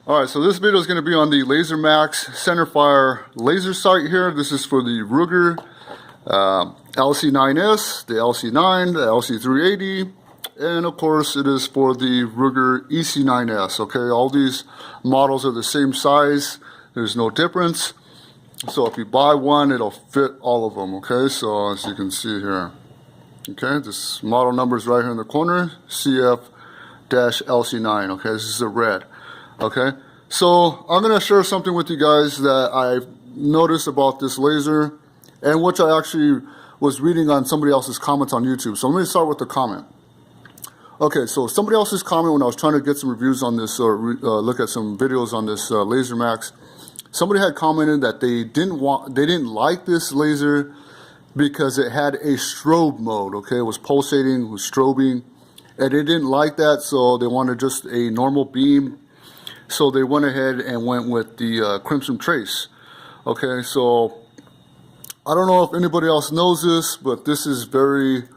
Alright, so this video is going to be on the Laser Max centerfire laser sight here. This is for the Ruger LC9S, the LC9, the LC380, and of course it is for the Ruger EC9S. Okay, all these models are the same size. There's no difference. So if you buy one, it'll fit all of them. Okay, so as you can see here. Okay, this model number is right here in the corner, CF-LC9. Okay, this is the red. Okay, so I'm going to share something with you guys that I've noticed about this laser, and which I actually was reading on somebody else's comments on YouTube. So let me start with the comment. Okay, so somebody else's comment when I was trying to get some reviews on this, or look at some videos on this Laser Max, somebody had commented that they didn't like this laser because it had a strobe mode. Okay, it was pulsating, it was strobing, and they didn't like that, so they wanted just a normal beam. So they went ahead and went with the Crimson Trace. Okay, so I don't know if anybody else knows this, but this is very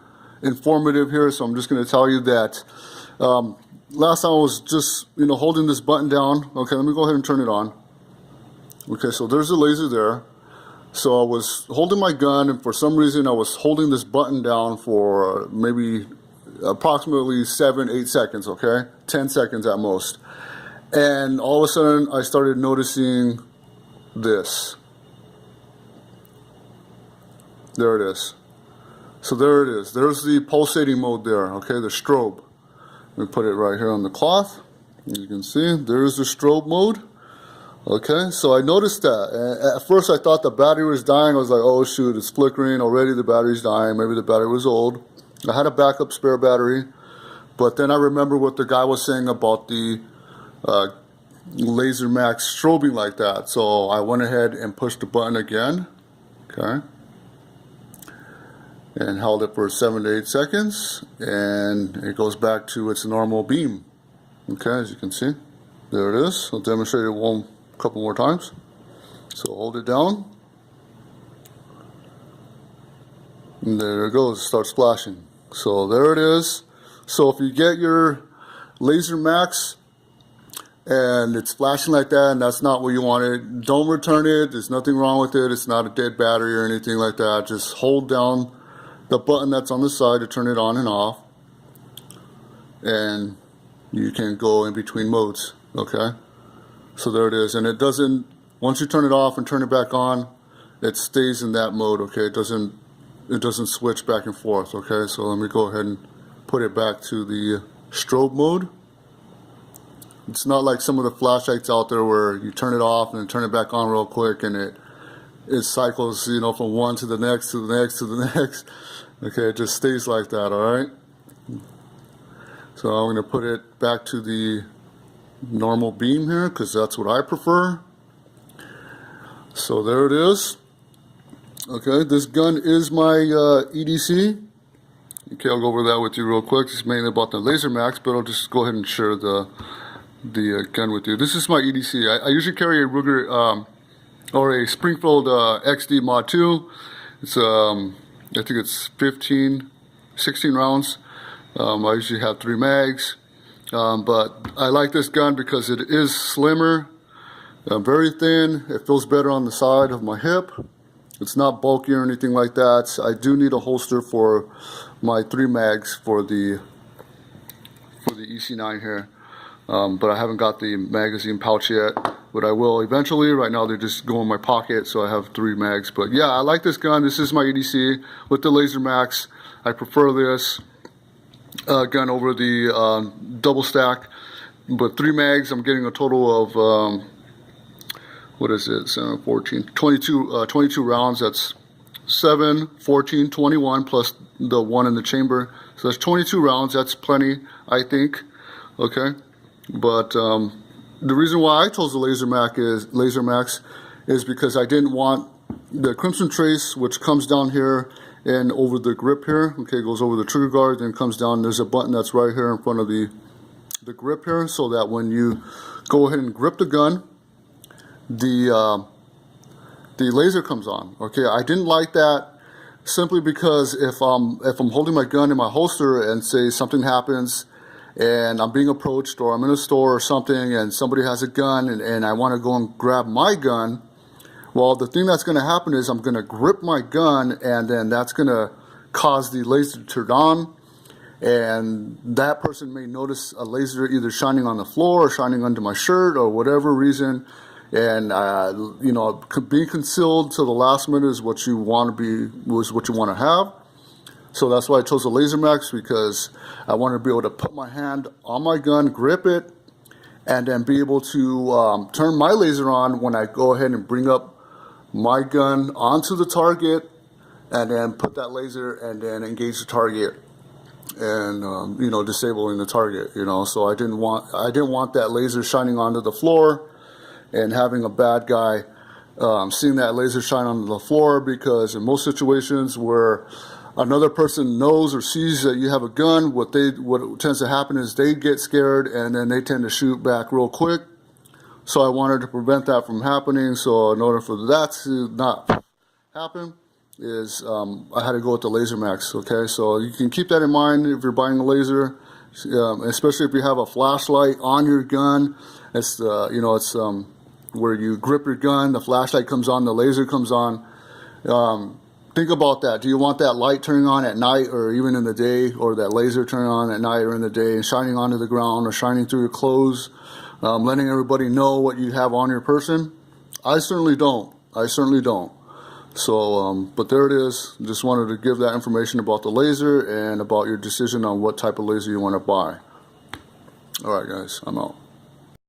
informative here. So I'm just going to tell you that last time I was just holding this button down. Okay, let me go ahead and turn it on. Okay, so there's the laser there. So I was holding my gun, and for some reason I was holding this button down for maybe approximately 7-8 seconds. Okay, 10 seconds at most. And all of a sudden, I started noticing this. There it is. So there it is. There's the pulsating mode there, okay, the strobe. Let me put it right here on the cloth. As you can see, there's the strobe mode. Okay, so I noticed that. And at first, I thought the battery was dying. I was like, oh shoot, it's flickering already. The battery's dying. Maybe the battery was old. I had a backup spare battery. But then I remember what the guy was saying about the Laser Max strobing like that, so I went ahead and pushed the button again, okay, and held it for 7 to 8 seconds, and it goes back to its normal beam. Okay, as you can see, there it is. I'll demonstrate it a couple more times. So hold it down, and there it goes. It starts flashing. So there it is. So if you get your Laser Max and it's flashing like that, and that's not what you wanted, don't return it. There's nothing wrong with it. It's not a dead battery or anything like that. Just hold down the button that's on the side to turn it on and off, and you can go in between modes. Okay, so there it is. And it doesn't, once you turn it off and turn it back on, it stays in that mode. Okay, it doesn't switch back and forth. Okay, so let me go ahead and put it back to the strobe mode. It's not like some of the flashlights out there where you turn it off and then turn it back on real quick, and it cycles, from one to the next to the next to the next. Okay, it just stays like that. All right. So I'm going to put it back to the normal beam here because that's what I prefer. So there it is. Okay, this gun is my EDC. Okay, I'll go over that with you real quick. It's mainly about the Laser Max, but I'll just go ahead and share the gun with you. This is my EDC. I usually carry a Ruger or a Springfield XD Mod 2. It's I think it's 16 rounds. I usually have 3 mags, but I like this gun because it is slimmer, very thin. It feels better on the side of my hip. It's not bulky or anything like that. I do need a holster for my 3 mags for the EC9 here. But I haven't got the magazine pouch yet, but I will eventually. Right now they just go in my pocket, so I have 3 mags. But yeah, I like this gun. This is my EDC with the Laser Max. I prefer this gun over the double stack. But 3 mags, I'm getting a total of, what is it, 7, 14, 22 rounds. That's 7, 14, 21 plus the 1 in the chamber. So that's 22 rounds. That's plenty, I think. Okay. But the reason why I chose the Laser Max is because I didn't want the Crimson Trace, which comes down here and over the grip here. Okay, goes over the trigger guard, then comes down. There's a button that's right here in front of the grip here, so that when you go ahead and grip the gun, the laser comes on. Okay, I didn't like that simply because if I'm holding my gun in my holster and say something happens and I'm being approached, or I'm in a store or something and somebody has a gun and I want to go and grab my gun, well, the thing that's going to happen is I'm going to grip my gun, and then that's going to cause the laser to turn on, and that person may notice a laser either shining on the floor or shining under my shirt or whatever reason. And you know, being concealed to the last minute is what you want to be, was what you want to have. So that's why I chose the Laser Max, because I want to be able to put my hand on my gun, grip it, and then be able to turn my laser on when I go ahead and bring up my gun onto the target, and then put that laser and then engage the target, and you know, disabling the target. You know, so I didn't want that laser shining onto the floor and having a bad guy seeing that laser shine onto the floor, because in most situations where another person knows or sees that you have a gun, what tends to happen is they get scared and then they tend to shoot back real quick. So I wanted to prevent that from happening. So in order for that to not happen, is I had to go with the Laser Max. Okay, so you can keep that in mind if you're buying a laser, especially if you have a flashlight on your gun. It's you know, it's where you grip your gun, the flashlight comes on, the laser comes on. Think about that. Do you want that light turning on at night or even in the day, or that laser turning on at night or in the day and shining onto the ground or shining through your clothes, letting everybody know what you have on your person? I certainly don't. I certainly don't. So, but there it is. Just wanted to give that information about the laser and about your decision on what type of laser you want to buy. All right, guys, I'm out.